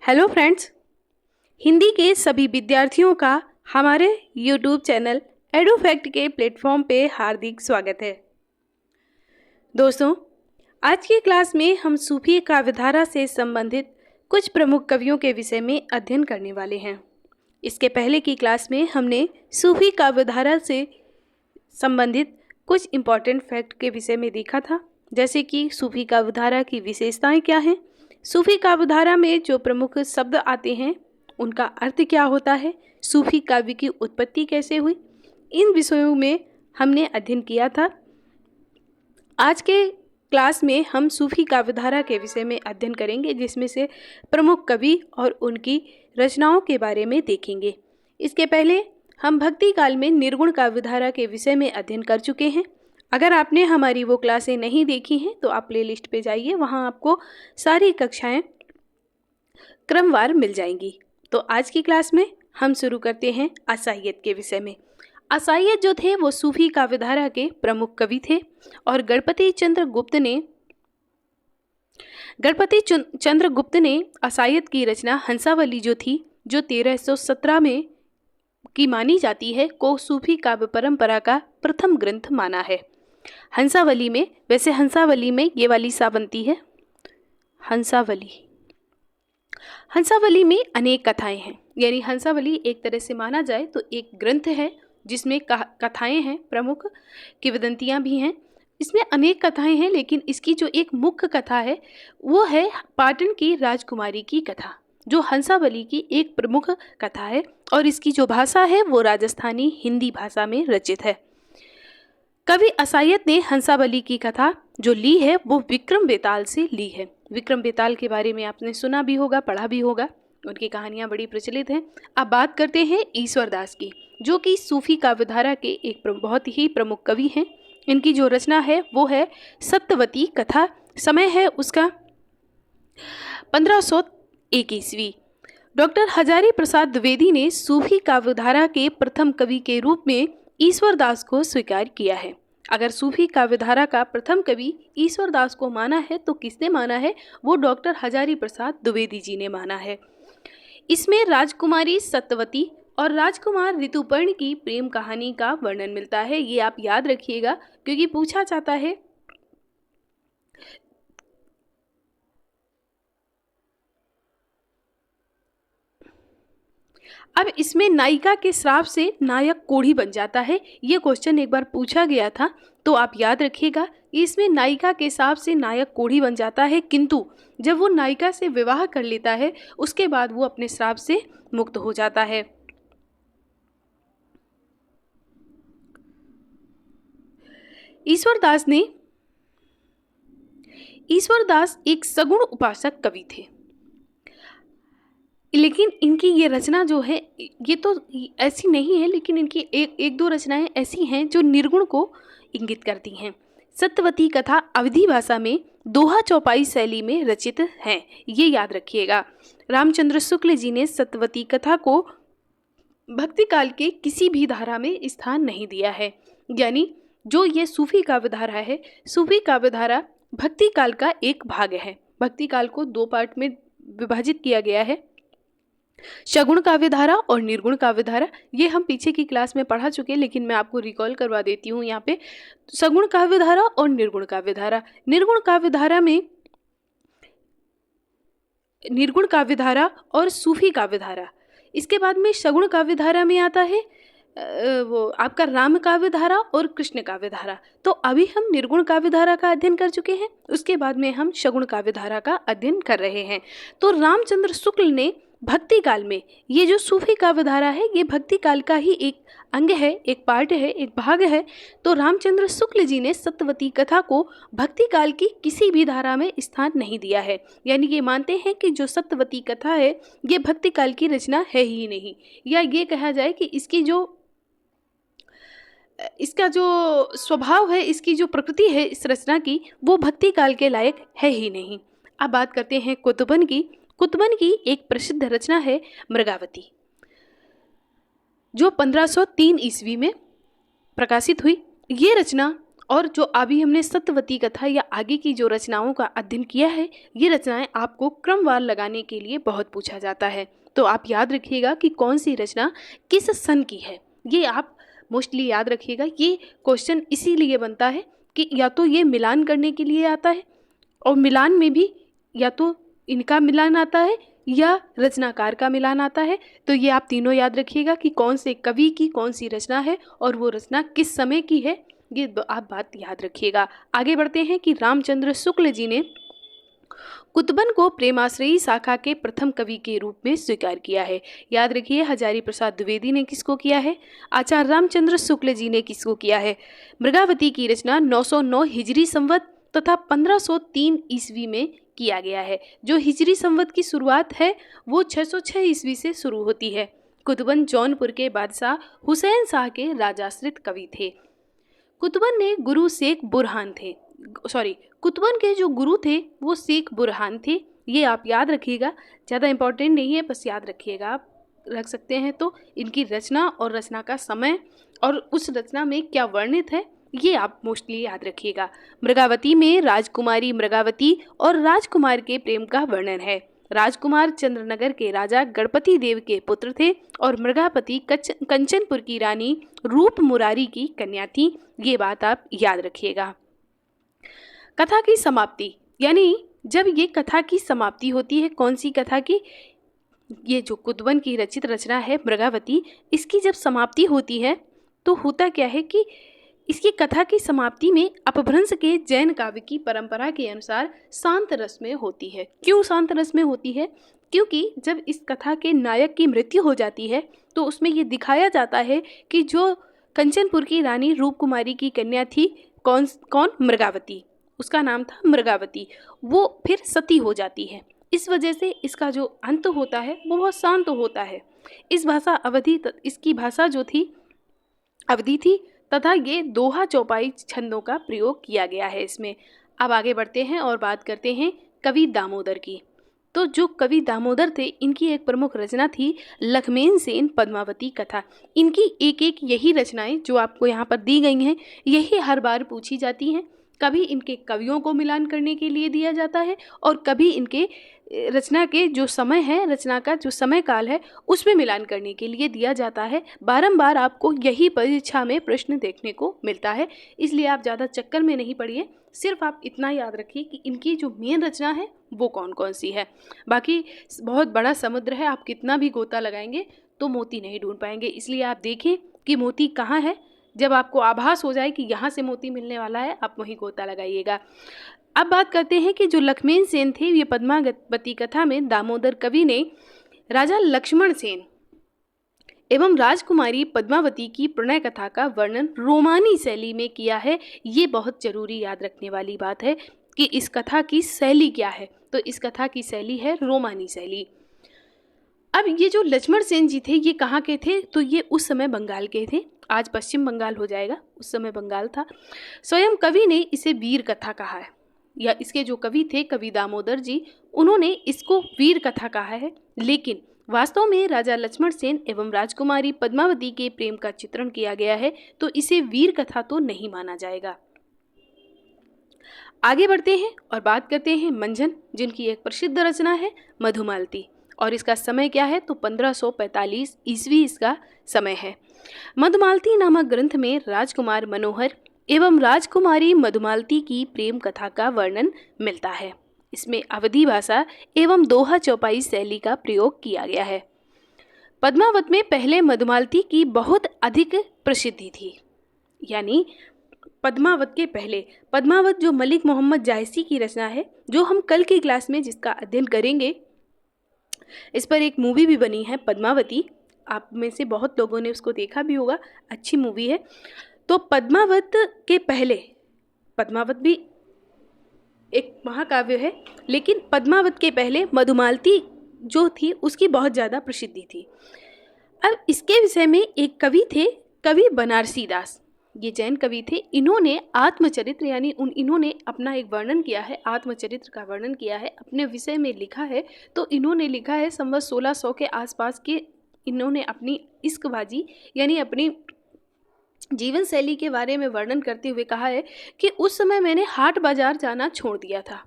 Hello friends, Hindi के सभी विद्यार्थियों का हमारे यूट्यूब चैनल एडुफैक्ट के प्लेटफॉर्म पे हार्दिक स्वागत है। दोस्तों, आज की क्लास में हम सूफी काव्यधारा से संबंधित कुछ प्रमुख कवियों के विषय में अध्ययन करने वाले हैं। इसके पहले की क्लास में हमने सूफी काव्यधारा से संबंधित कुछ इम्पॉर्टेंट फैक्ट के विषय में देखा था, जैसे कि सूफी काव्यधारा की विशेषताएं क्या हैं, सूफी काव्यधारा में जो प्रमुख शब्द आते हैं उनका अर्थ क्या होता है, सूफी काव्य की उत्पत्ति कैसे हुई, इन विषयों में हमने अध्ययन किया था। आज के क्लास में हम सूफी काव्यधारा के विषय में अध्ययन करेंगे, जिसमें से प्रमुख कवि और उनकी रचनाओं के बारे में देखेंगे। इसके पहले हम भक्ति काल में निर्गुण काव्यधारा के विषय में अध्ययन कर चुके हैं। अगर आपने हमारी वो क्लासें नहीं देखी हैं तो आप प्लेलिस्ट पे जाइए, वहाँ आपको सारी कक्षाएं क्रमवार मिल जाएंगी। तो आज की क्लास में हम शुरू करते हैं असाइयत के विषय में। असाइयत जो थे वो सूफी काव्यधारा के प्रमुख कवि थे और गणपति चंद्र गुप्त ने असाइयत की रचना हंसावली जो थी, जो 1317 में की मानी जाती है, को सूफी काव्य परंपरा का प्रथम ग्रंथ माना है। हंसावली में ये वाली सा बनती है हंसावली में अनेक कथाएं हैं। यानी हंसावली एक तरह से माना जाए तो एक ग्रंथ है जिसमें कथाएं हैं, प्रमुख किंवदंतियां भी हैं। इसमें अनेक कथाएं हैं, लेकिन इसकी जो एक मुख्य कथा है वो है पाटन की राजकुमारी की कथा, जो हंसावली की एक प्रमुख कथा है। और इसकी जो भाषा है वो राजस्थानी हिंदी भाषा में रचित है। कवि असाइयत ने हंसावली की कथा जो ली है वो विक्रम बेताल से ली है। विक्रम बेताल के बारे में आपने सुना भी होगा, पढ़ा भी होगा, उनकी कहानियां बड़ी प्रचलित हैं। अब बात करते हैं ईश्वरदास की, जो कि सूफी काव्यधारा के एक बहुत ही प्रमुख कवि हैं। इनकी जो रचना है वो है सत्यवती कथा। समय है उसका 1501 ईस्वी। डॉक्टर हजारी प्रसाद द्विवेदी ने सूफी काव्यधारा के प्रथम कवि के रूप में ईश्वरदास को स्वीकार किया है। अगर सूफी काव्यधारा का प्रथम कवि ईश्वरदास को माना है तो किसने माना है? वो डॉक्टर हजारी प्रसाद द्विवेदी जी ने माना है। इसमें राजकुमारी सत्यवती और राजकुमार ऋतुपर्ण की प्रेम कहानी का वर्णन मिलता है। ये आप याद रखिएगा, क्योंकि पूछा जाता है। अब इसमें नायिका के श्राप से नायक कोढ़ी बन जाता है। ये क्वेश्चन एक बार पूछा गया था, तो आप याद रखिएगा। इसमें नायिका के श्राप से नायक कोढ़ी बन जाता है, किंतु जब वो नायिका से विवाह कर लेता है उसके बाद वो अपने श्राप से मुक्त हो जाता है। ईश्वरदास एक सगुण उपासक कवि थे, लेकिन इनकी ये रचना जो है ये तो ऐसी नहीं है, लेकिन इनकी एक दो रचनाएं ऐसी हैं जो निर्गुण को इंगित करती हैं। सत्यवती कथा अवधी भाषा में दोहा चौपाई शैली में रचित है, ये याद रखिएगा। रामचंद्र शुक्ल जी ने सत्यवती कथा को भक्ति काल के किसी भी धारा में स्थान नहीं दिया है। यानी जो ये सूफी काव्यधारा है, सूफी काव्यधारा भक्ति काल का एक भाग है। भक्ति काल को दो पार्ट में विभाजित किया गया है, सगुण काव्यधारा और निर्गुण काव्यधारा। ये हम पीछे की क्लास में पढ़ा चुके, लेकिन मैं आपको रिकॉल करवा देती हूँ यहाँ पे। सगुण काव्यधारा और निर्गुण काव्यधारा। निर्गुण काव्यधारा और सूफी काव्यधारा। इसके बाद में सगुण काव्यधारा में आता है वो आपका राम काव्यधारा और कृष्ण काव्यधारा। तो अभी हम निर्गुण काव्यधारा का अध्ययन कर चुके हैं, उसके बाद में हम सगुण काव्यधारा का अध्ययन कर रहे हैं। तो रामचंद्र शुक्ल ने भक्ति काल में, ये जो सूफी काव्यधारा है ये भक्ति काल का ही एक अंग है, एक पार्ट है, एक भाग है। तो रामचंद्र शुक्ल जी ने सत्यवती कथा को भक्ति काल की किसी भी धारा में स्थान नहीं दिया है। यानी ये मानते हैं कि जो सत्यवती कथा है ये भक्ति काल की रचना है ही नहीं, या ये कहा जाए कि इसका जो स्वभाव है, इसकी जो प्रकृति है इस रचना की, वो भक्ति काल के लायक है ही नहीं। अब बात करते हैं कुतुबन की। कुतुबन की एक प्रसिद्ध रचना है मृगावती, जो 1503 ईस्वी में प्रकाशित हुई। ये रचना और जो अभी हमने सत्यवती कथा या आगे की जो रचनाओं का अध्ययन किया है, ये रचनाएं आपको क्रमवार लगाने के लिए बहुत पूछा जाता है। तो आप याद रखिएगा कि कौन सी रचना किस सन की है, ये आप मोस्टली याद रखिएगा। ये क्वेश्चन इसीलिए बनता है कि या तो ये मिलान करने के लिए आता है, और मिलान में भी या तो इनका मिलान आता है या रचनाकार का मिलान आता है। तो ये आप तीनों याद रखिएगा कि कौन से कवि की कौन सी रचना है और वो रचना किस समय की है, ये आप बात याद रखिएगा। आगे बढ़ते हैं कि रामचंद्र शुक्ल जी ने कुतबन को प्रेमाश्रयी शाखा के प्रथम कवि के रूप में स्वीकार किया है। याद रखिए, हजारी प्रसाद द्विवेदी ने किसको किया है, आचार्य रामचंद्र शुक्ल जी ने किसको किया है। मृगावती की रचना 909 हिजरी संवत तथा 1503 ईस्वी में किया गया है। जो हिजरी संवत की शुरुआत है वो 606 ईस्वी से शुरू होती है। कुतबन जौनपुर के बादशाह हुसैन शाह के राजाश्रित कवि थे। कुतबन ने गुरु शेख बुरहान थे, कुतबन के जो गुरु थे वो शेख बुरहान थे। ये आप याद रखिएगा, ज़्यादा इंपॉर्टेंट नहीं है, बस याद रखिएगा। आप रख सकते हैं तो इनकी रचना और रचना का समय और उस रचना में क्या वर्णित है, ये आप मोस्टली याद रखिएगा। मृगावती में राजकुमारी मृगावती और राजकुमार के प्रेम का वर्णन है। राजकुमार चंद्रनगर के राजा गणपति देव के पुत्र थे और मृगावती कंचनपुर की रानी रूप मुरारी की कन्या थी। ये बात आप याद रखिएगा। कथा की समाप्ति, यानी जब ये कथा की समाप्ति होती है, कौन सी कथा की, ये जो कुतबन की रचित रचना है मृगावती, इसकी जब समाप्ति होती है तो होता क्या है कि इसकी कथा की समाप्ति में अपभ्रंश के जैन काव्य की परंपरा के अनुसार शांत रस में होती है। क्यों शांत रस में होती है? क्योंकि जब इस कथा के नायक की मृत्यु हो जाती है तो उसमें ये दिखाया जाता है कि जो कंचनपुर की रानी रूपकुमारी की कन्या थी, कौन मृगावती, उसका नाम था मृगावती, वो फिर सती हो जाती है। इस वजह से इसका जो अंत होता है वो बहुत शांत होता है। इसकी भाषा जो थी अवधि थी तथा ये दोहा चौपाई छंदों का प्रयोग किया गया है इसमें। अब आगे बढ़ते हैं और बात करते हैं कवि दामोदर की। तो जो कवि दामोदर थे, इनकी एक प्रमुख रचना थी लखमेन सेन पद्मावती कथा। इनकी एक एक यही रचनाएं जो आपको यहाँ पर दी गई हैं, यही हर बार पूछी जाती हैं। कभी इनके कवियों को मिलान करने के लिए दिया जाता है और कभी इनके रचना के जो समय है, रचना का जो समय काल है, उसमें मिलान करने के लिए दिया जाता है। बारंबार आपको यही परीक्षा में प्रश्न देखने को मिलता है, इसलिए आप ज़्यादा चक्कर में नहीं पड़िए। सिर्फ आप इतना याद रखिए कि इनकी जो मेन रचना है वो कौन कौन सी है। बाकी बहुत बड़ा समुद्र है, आप कितना भी गोता लगाएंगे तो मोती नहीं ढूंढ पाएंगे। इसलिए आप देखें कि मोती कहाँ है। जब आपको आभास हो जाए कि यहाँ से मोती मिलने वाला है, आप वहीं गोता लगाइएगा। अब बात करते हैं कि जो लखमेन सेन थे, ये पद्मावती कथा में दामोदर कवि ने राजा लक्ष्मण सेन एवं राजकुमारी पद्मावती की प्रणय कथा का वर्णन रोमानी शैली में किया है। ये बहुत जरूरी याद रखने वाली बात है कि इस कथा की शैली क्या है। तो इस कथा की शैली है रोमानी शैली। अब ये जो लक्ष्मण सेन जी थे, ये कहाँ के थे? तो ये उस समय बंगाल के थे, आज पश्चिम बंगाल हो जाएगा, उस समय बंगाल था। स्वयं कवि ने इसे वीर कथा कहा है, या इसके जो कवि थे कवि दामोदर जी, उन्होंने इसको वीर कथा कहा है। लेकिन वास्तव में राजा लक्ष्मण सेन एवं राजकुमारी पद्मावती के प्रेम का चित्रण किया गया है, तो इसे वीर कथा तो नहीं माना जाएगा। आगे बढ़ते हैं और बात करते हैं मंझन, जिनकी एक प्रसिद्ध रचना है मधुमालती, और इसका समय क्या है? तो 1545 ईस्वी इसका समय है। मधुमालती नामक ग्रंथ में राजकुमार मनोहर एवं राजकुमारी मधुमालती की प्रेम कथा का वर्णन मिलता है। इसमें अवधी भाषा एवं दोहा चौपाई शैली का प्रयोग किया गया है। पद्मावत में पहले मधुमालती की बहुत अधिक प्रसिद्धि थी, यानी पद्मावत के पहले पद्मावत जो मलिक मोहम्मद जायसी की रचना है, जो हम कल की क्लास में जिसका अध्ययन करेंगे, इस पर एक मूवी भी बनी है पद्मावती, आप में से बहुत लोगों ने उसको देखा भी होगा, अच्छी मूवी है। तो पद्मावत के पहले, पद्मावत भी एक महाकाव्य है, लेकिन पद्मावत के पहले मधुमालती जो थी उसकी बहुत ज़्यादा प्रसिद्धि थी। अब इसके विषय में एक कवि थे, कवि बनारसी दास, ये जैन कवि थे। इन्होंने आत्मचरित्र यानी इन्होंने अपना एक वर्णन किया है, आत्मचरित्र का वर्णन किया है, अपने विषय में लिखा है। तो इन्होंने लिखा है संवत 1600 के आसपास के, इन्होंने अपनी इश्कबाजी यानी अपनी जीवन शैली के बारे में वर्णन करते हुए कहा है कि उस समय मैंने हाट बाजार जाना छोड़ दिया था।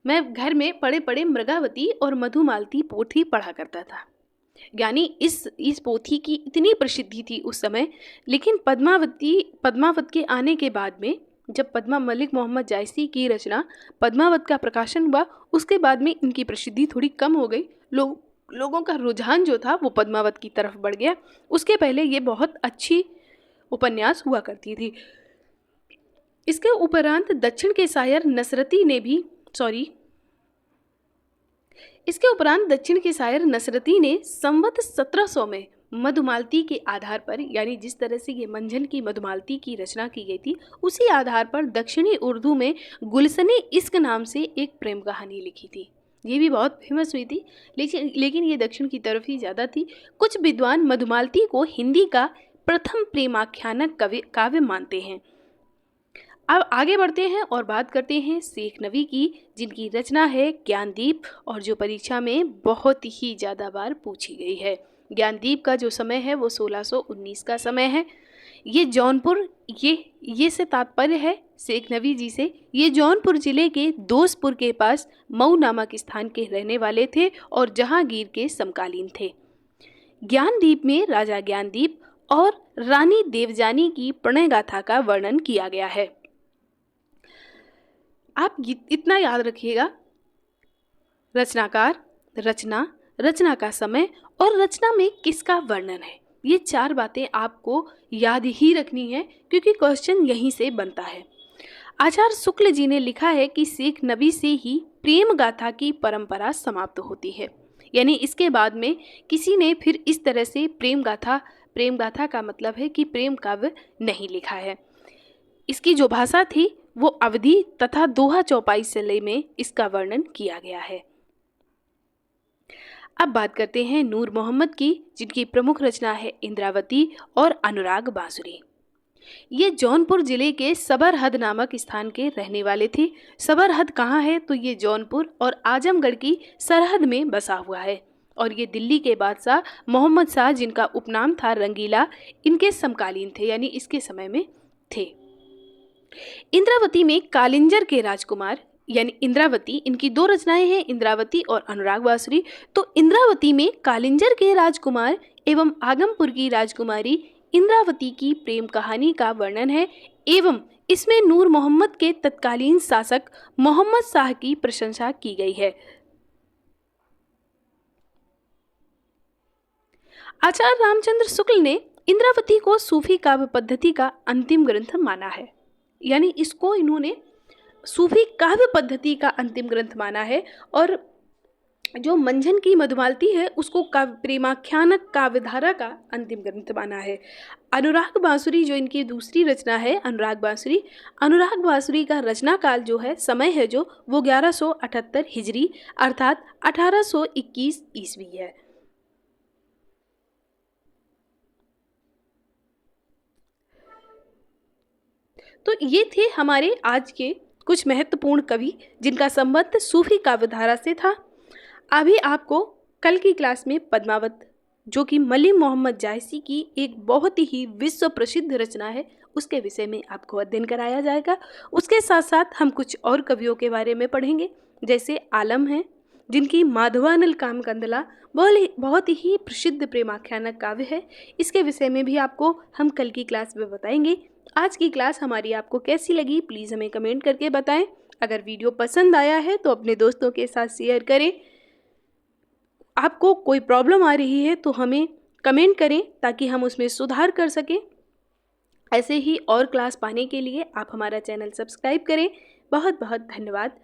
मैं घर में पड़े पड़े मृगावती और मधुमालती पोथी पढ़ा करता था। यानी इस पोथी की इतनी प्रसिद्धि थी उस समय। लेकिन पद्मावत के आने के बाद में, जब पद्मा मलिक मोहम्मद जायसी की रचना पद्मावत का प्रकाशन हुआ, उसके बाद में इनकी प्रसिद्धि थोड़ी कम हो गई। लोगों का रुझान जो था वो पद्मावत की तरफ बढ़ गया। उसके पहले ये बहुत अच्छी उपन्यास हुआ करती थी। इसके उपरांत दक्षिण के शायर नसरती ने संवत 1700 में मधुमालती के आधार पर, यानी जिस तरह से ये मंझन की मधुमालती की रचना की गई थी, उसी आधार पर दक्षिणी उर्दू में गुलशने इश्क नाम से एक प्रेम कहानी लिखी थी। ये भी बहुत फेमस हुई थी, लेकिन ये दक्षिण की तरफ ही ज़्यादा थी। कुछ विद्वान मधुमालती को हिंदी का प्रथम प्रेमाख्यानक काव्य मानते हैं। अब आगे बढ़ते हैं और बात करते हैं शेख नबी की, जिनकी रचना है ज्ञानदीप और जो परीक्षा में बहुत ही ज़्यादा बार पूछी गई है। ज्ञानदीप का जो समय है वो 1619 का समय है। ये जौनपुर, ये से तात्पर्य है शेख नबी जी से, ये जौनपुर जिले के दोस्तपुर के पास मऊ नामक स्थान के रहने वाले थे और जहांगीर के समकालीन थे। ज्ञानदीप में राजा ज्ञानदीप और रानी देवजानी की प्रणय गाथा का वर्णन किया गया है। आप इतना याद रखिएगा, रचनाकार, रचना का समय और रचना में किसका वर्णन है। ये 4 बातें आपको याद ही रखनी है, क्योंकि क्वेश्चन यहीं से बनता है। आचार्य शुक्ल जी ने लिखा है कि शेख नबी से ही प्रेम गाथा की परंपरा समाप्त होती है। यानी इसके बाद में किसी ने फिर इस तरह से प्रेम गाथा का मतलब है कि प्रेम काव्य नहीं लिखा है। इसकी जो भाषा थी वो अवधी तथा दोहा चौपाई शैली में इसका वर्णन किया गया है। अब बात करते हैं नूर मोहम्मद की, जिनकी प्रमुख रचना है इंद्रावती और अनुराग बांसुरी। ये जौनपुर जिले के सबरहद नामक स्थान के रहने वाले थे। सबरहद कहाँ है? तो ये जौनपुर और आजमगढ़ की सरहद में बसा हुआ है और ये दिल्ली के बादशाह मोहम्मद शाह, जिनका उपनाम था रंगीला, इनके समकालीन थे, यानी इसके समय में थे। इंद्रावती में कालिंजर के राजकुमार, यानी इंद्रावती, इनकी 2 रचनाएं हैं, इंद्रावती और अनुराग बांसुरी। तो इंद्रावती में कालिंजर के राजकुमार एवं आगमपुर की राजकुमारी इंद्रावती की प्रेम कहानी का वर्णन है एवं इसमें नूर मोहम्मद के तत्कालीन शासक मोहम्मद शाह की प्रशंसा की गई है। आचार्य रामचंद्र शुक्ल ने इंद्रावती को सूफी काव्य पद्धति का अंतिम ग्रंथ माना है। यानी इसको इन्होंने सूफी काव्य पद्धति का अंतिम ग्रंथ माना है और जो मंझन की मधुमालती है उसको प्रेमाख्यानक काव्यधारा का अंतिम ग्रंथ माना है। अनुराग बांसुरी जो इनकी दूसरी रचना है, अनुराग बांसुरी का रचना काल जो है, समय है जो, वो 1178 हिजरी अर्थात 1821 ईस्वी है। तो ये थे हमारे आज के कुछ महत्वपूर्ण कवि जिनका संबंध सूफी काव्यधारा से था। अभी आपको कल की क्लास में पद्मावत, जो कि मलिक मोहम्मद जायसी की एक बहुत ही विश्व प्रसिद्ध रचना है, उसके विषय में आपको अध्ययन कराया जाएगा। उसके साथ साथ हम कुछ और कवियों के बारे में पढ़ेंगे, जैसे आलम हैं, जिनकी माधवानल कामकंदला बहुत ही प्रसिद्ध प्रेमाख्यानक काव्य है। इसके विषय में भी आपको हम कल की क्लास में बताएंगे। आज की क्लास हमारी आपको कैसी लगी, प्लीज़ हमें कमेंट करके बताएं। अगर वीडियो पसंद आया है तो अपने दोस्तों के साथ शेयर करें। आपको कोई प्रॉब्लम आ रही है तो हमें कमेंट करें ताकि हम उसमें सुधार कर सकें। ऐसे ही और क्लास पाने के लिए आप हमारा चैनल सब्सक्राइब करें। बहुत बहुत धन्यवाद।